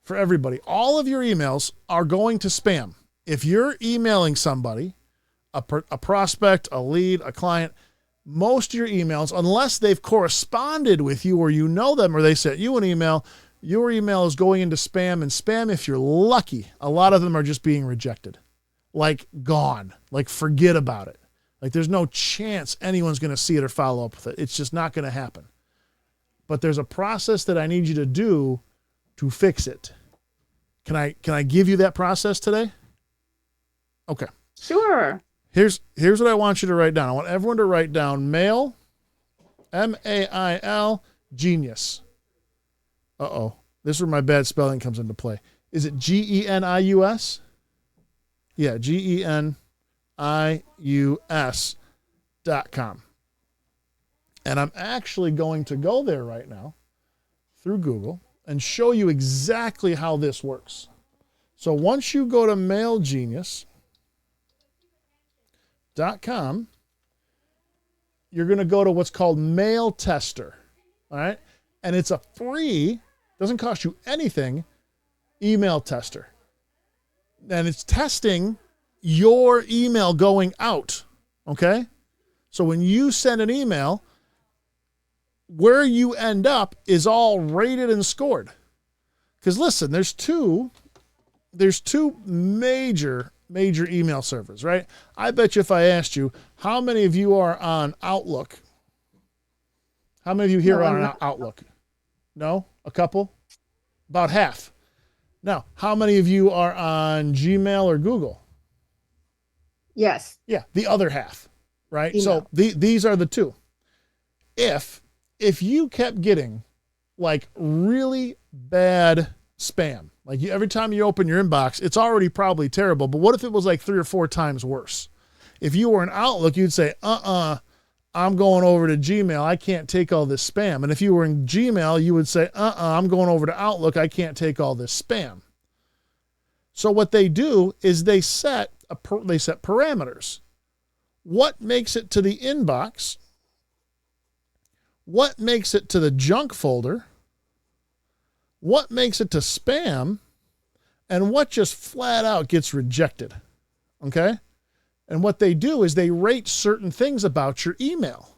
for everybody. All of your emails are going to spam. If you're emailing somebody, a prospect, a lead, a client, most of your emails, unless they've corresponded with you or you know them or they sent you an email, your email is going into spam. And spam, if you're lucky, a lot of them are just being rejected. Like gone. Like forget about it. Like there's no chance anyone's going to see it or follow up with it. It's just not going to happen. But there's a process that I need you to do to fix it. Can I give you that process today? Okay. Sure. Here's what I want you to write down. I want everyone to write down mail, M-A-I-L, genius. Uh-oh. This is where my bad spelling comes into play. Is it G-E-N-I-U-S? Yeah, GENIUS.com. And I'm actually going to go there right now through Google and show you exactly how this works. So once you go to mailgenius.com, you're going to go to what's called Mail Tester. All right. And it's a free, doesn't cost you anything, email tester. And it's testing your email going out. Okay. So when you send an email, where you end up is all rated and scored. Because listen, there's two major email servers, right? I bet you if I asked you, how many of you are on Outlook? How many of you here are on Outlook? No? A couple? About half. Now, how many of you are on Gmail or Google? Yes. Yeah, the other half, right? Email. So these are the two. If you kept getting like really bad spam, like every time you open your inbox, it's already probably terrible. But what if it was like 3 or 4 times worse? If you were in Outlook, you'd say, I'm going over to Gmail. I can't take all this spam. And if you were in Gmail, you would say, I'm going over to Outlook. I can't take all this spam. So what they do is they set parameters. What makes it to the inbox? What makes it to the junk folder? What makes it to spam? And what just flat out gets rejected? Okay? And what they do is they rate certain things about your email.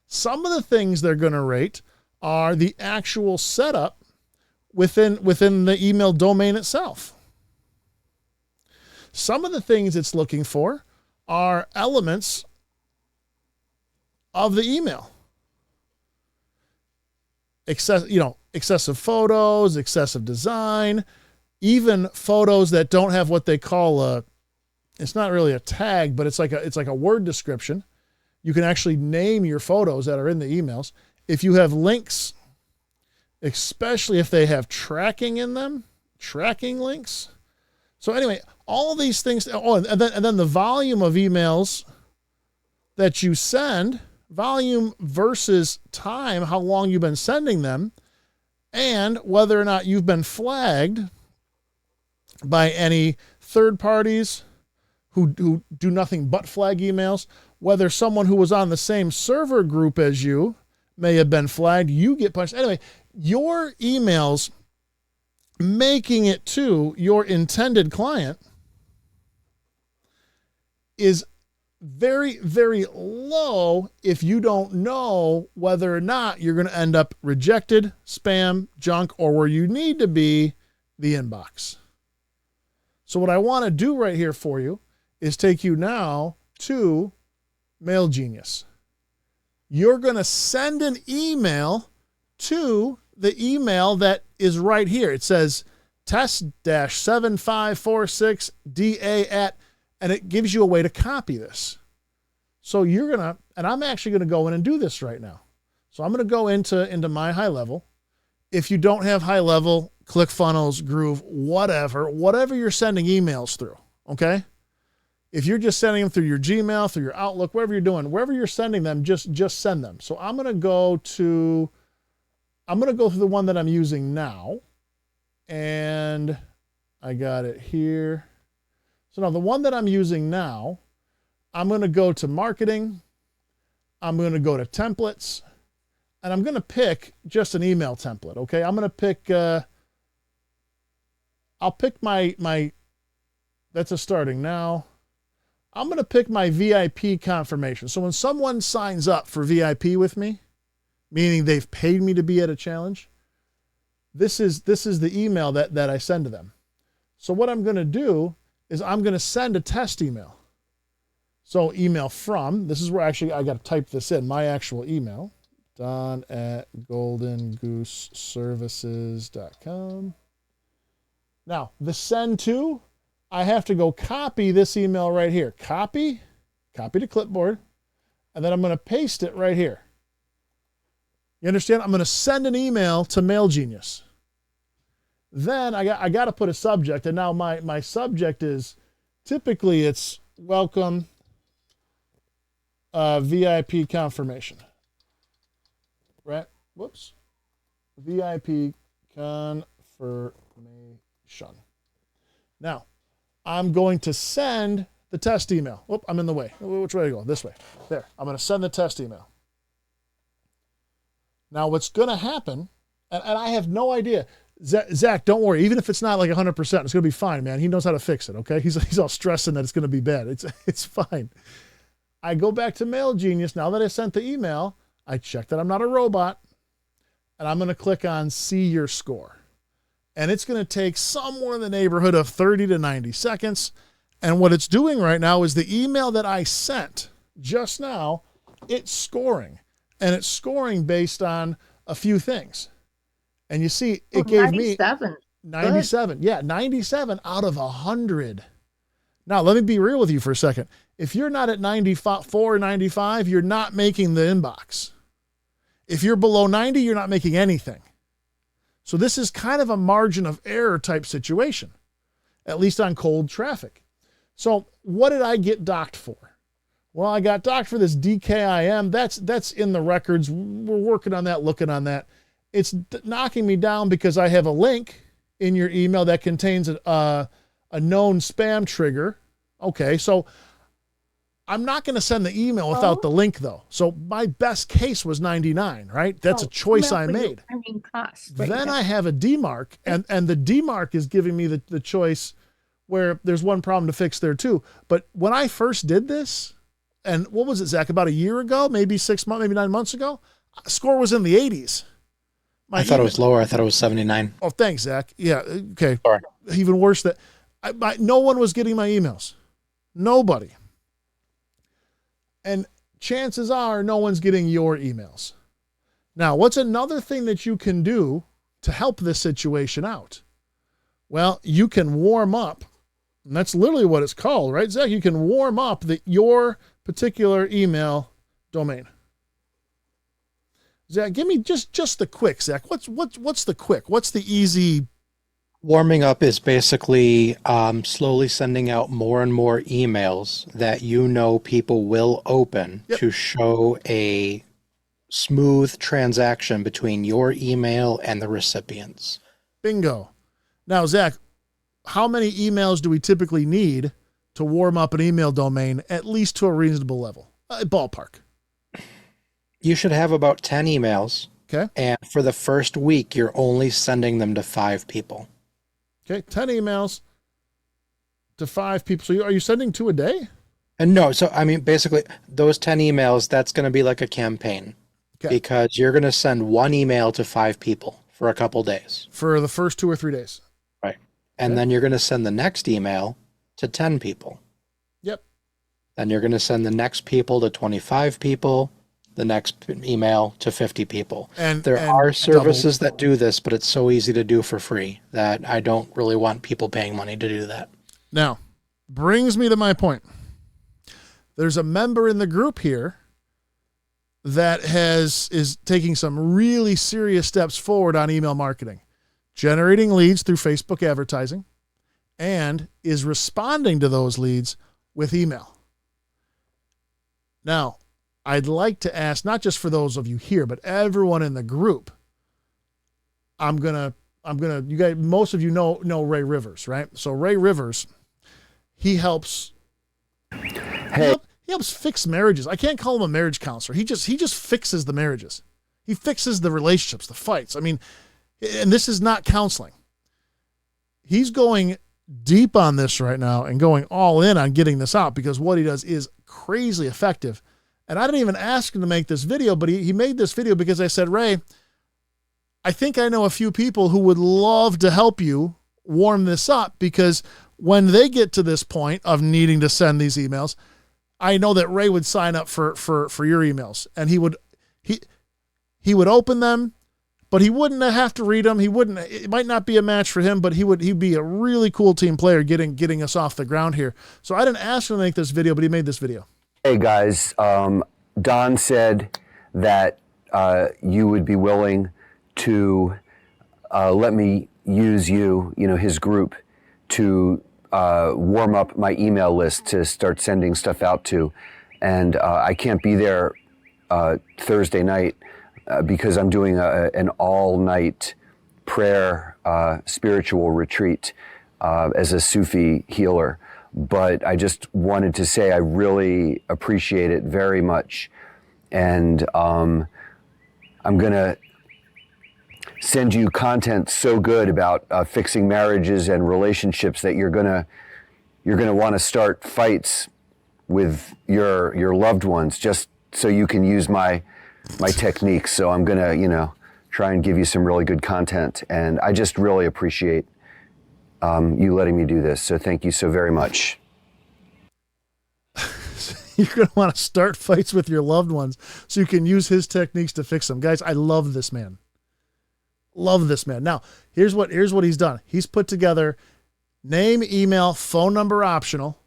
Some of the things they're going to rate are the actual setup within the email domain itself. Some of the things it's looking for are elements of the email. Excessive photos, excessive design, even photos that don't have what they call it's not really a tag, but it's like a word description. You can actually name your photos that are in the emails. If you have links, especially if they have tracking in them, tracking links. So anyway, all these things. Oh, and then the volume of emails that you send, volume versus time, how long you've been sending them, and whether or not you've been flagged by any third parties who do nothing but flag emails, whether someone who was on the same server group as you may have been flagged, you get punished. Anyway, your emails making it to your intended client is very, very low if you don't know whether or not you're going to end up rejected, spam, junk, or where you need to be, the inbox. So what I want to do right here for you is take you now to Mail Genius. You're going to send an email to the email that is right here. It says test-7546da@ and it gives you a way to copy this. So you're going to, and I'm actually going to go in and do this right now. So I'm going to go into my high level. If you don't have high level, ClickFunnels, Groove, whatever you're sending emails through, okay? If you're just sending them through your Gmail, through your Outlook, wherever you're doing, wherever you're sending them, just send them. So I'm going to go through the one that I'm using now. And I got it here. So now the one that I'm using now, I'm going to go to marketing. I'm going to go to templates. And I'm going to pick just an email template, okay? I'm going to pick I'll pick my that's a starting now. I'm going to pick my VIP confirmation. So when someone signs up for VIP with me, meaning they've paid me to be at a challenge, this is the email that I send to them. So what I'm going to do is I'm going to send a test email. So email from, this is where actually I got to type this in, my actual email, don@goldengooseservices.com. Now, the send to, I have to go copy this email right here. Copy to clipboard, and then I'm going to paste it right here. You understand? I'm going to send an email to Mail Genius. Then I got to put a subject, and now my subject is, typically it's welcome VIP confirmation. Right? Whoops. VIP confirmation. Now, I'm going to send the test email. Whoop, I'm in the way. Which way to go? This way. There. I'm going to send the test email. Now, what's going to happen, and I have no idea. Zach, don't worry. Even if it's not like 100%, it's going to be fine, man. He knows how to fix it, okay? He's all stressing that it's going to be bad. It's fine. I go back to Mail Genius. Now that I sent the email, I check that I'm not a robot, and I'm going to click on See Your Score. And it's going to take somewhere in the neighborhood of 30 to 90 seconds. And what it's doing right now is the email that I sent just now, it's scoring. And it's scoring based on a few things. And you see, it gave 97. me 97. Good. Yeah, 97 out of 100. Now, let me be real with you for a second. If you're not at 94 or 95, you're not making the inbox. If you're below 90, you're not making anything. So this is kind of a margin of error type situation, at least on cold traffic. So what did I get docked for? Well, I got docked for this DKIM. That's in the records. We're working on that, looking on that. It's knocking me down because I have a link in your email that contains a known spam trigger. Okay, so I'm not going to send the email without the link, though. So my best case was 99, right? That's a choice I made. Then I have a demarc, and the demarc is giving me the choice where there's one problem to fix there, too. But when I first did this, and what was it, Zach, about a year ago, maybe 6 months, maybe 9 months ago, score was in the 80s. I thought it was lower. I thought it was 79. Oh, thanks, Zach. Yeah, okay. Sorry. Even worse, that no one was getting my emails. Nobody. And chances are no one's getting your emails. Now, what's another thing that you can do to help this situation out? Well, you can warm up, and that's literally what it's called, right, Zach? You can warm up your particular email domain. Zach, give me just the quick, Zach. What's the quick? What's the easy? Warming up is basically slowly sending out more and more emails that people will open to show a smooth transaction between your email and the recipients. Bingo. Now, Zach, how many emails do we typically need to warm up an email domain, at least to a reasonable level? Ballpark. You should have about 10 emails. Okay. And for the first week, you're only sending them to 5 people. Okay, 10 emails to 5 people. So are you sending 2 a day? And no, so I mean, basically, those 10 emails, that's going to be like a campaign. Okay. Because you're going to send 1 email to 5 people for a couple days. For the first 2 or 3 days. Right. And then you're going to send the next email to 10 people. Yep. Then you're going to send the next people to 25 people. The next email to 50 people. And there are services that do this, but it's so easy to do for free that I don't really want people paying money to do that. Now, brings me to my point. There's a member in the group here that is taking some really serious steps forward on email marketing, generating leads through Facebook advertising, and is responding to those leads with email. Now, I'd like to ask, not just for those of you here, but everyone in the group. I'm gonna, you guys, most of you know Ray Rivers, right? So Ray Rivers, he helps fix marriages. I can't call him a marriage counselor. He just fixes the marriages. He fixes the relationships, the fights. I mean, and this is not counseling. he's going deep on this right now and going all in on getting this out, because what he does is crazy effective. And I didn't even ask him to make this video, but he made this video because I said, Ray, I think I know a few people who would love to help you warm this up, because when they get to this point of needing to send these emails, I know that Ray would sign up for your emails, and he would open them, but he wouldn't have to read them. It might not be a match for him, but he'd be a really cool team player getting us off the ground here. So I didn't ask him to make this video, but he made this video. Hey guys, Don said that you would be willing to let me use his group to warm up my email list to start sending stuff out to. And I can't be there Thursday night because I'm doing an all-night prayer spiritual retreat as a Sufi healer. But I just wanted to say I really appreciate it very much. And I'm going to send you content so good about fixing marriages and relationships that you're gonna want to start fights with your loved ones just so you can use my techniques. So I'm gonna try and give you some really good content, and I just really appreciate you letting me do this. So thank you so very much. You're going to want to start fights with your loved ones so you can use his techniques to fix them. Guys, I love this man. Love this man. Now, here's what he's done. He's put together name, email, phone number optional,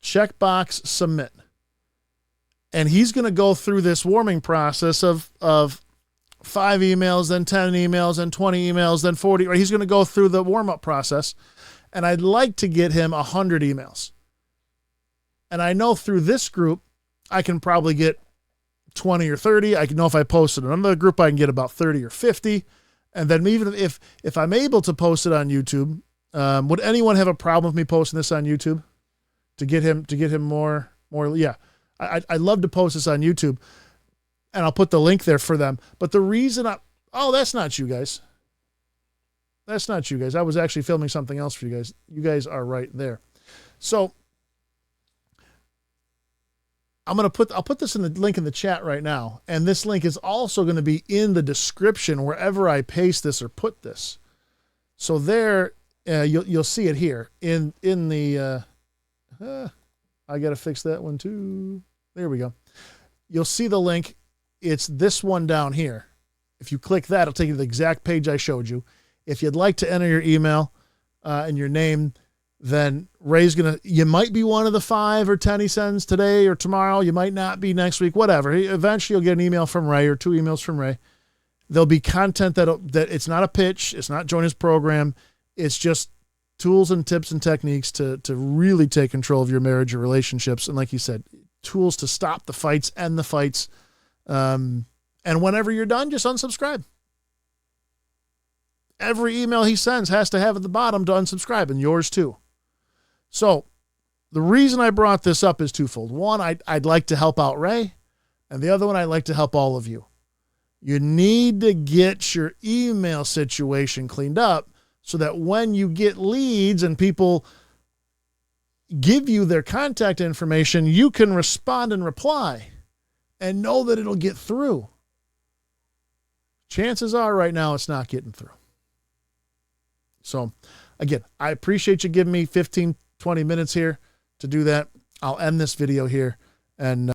checkbox, submit. And he's going to go through this warming process of 5 emails, then 10 emails, then 20 emails, then 40. Or he's going to go through the warm-up process. And I'd like to get him 100 emails. And I know through this group, I can probably get 20 or 30. I know if I post it in another group, I can get about 30 or 50. And then even if I'm able to post it on YouTube, would anyone have a problem with me posting this on YouTube to get him more? Yeah, I'd love to post this on YouTube, and I'll put the link there for them. But the reason that's not you guys. That's not you guys. I was actually filming something else for you guys. You guys are right there. So I'll put this in the link in the chat right now. And this link is also going to be in the description wherever I paste this or put this. So there, you'll see it here in the, I got to fix that one too. There we go. You'll see the link. It's this one down here. If you click that, it'll take you to the exact page I showed you. If you'd like to enter your email and your name, then Ray's you might be one of the 5 or 10 he sends today or tomorrow. You might not be next week, whatever. Eventually you'll get an email from Ray or 2 emails from Ray. There'll be content that it's not a pitch. It's not join his program. It's just tools and tips and techniques to really take control of your marriage or relationships. And like he said, tools to stop the fights, end the fights. And whenever you're done, just unsubscribe. Every email he sends has to have at the bottom to unsubscribe, and yours too. So the reason I brought this up is twofold. One, I'd like to help out Ray, and the other one, I'd like to help all of you. You need to get your email situation cleaned up so that when you get leads and people give you their contact information, you can respond and reply and know that it'll get through. Chances are right now it's not getting through. So again, I appreciate you giving me 15, 20 minutes here to do that. I'll end this video here, and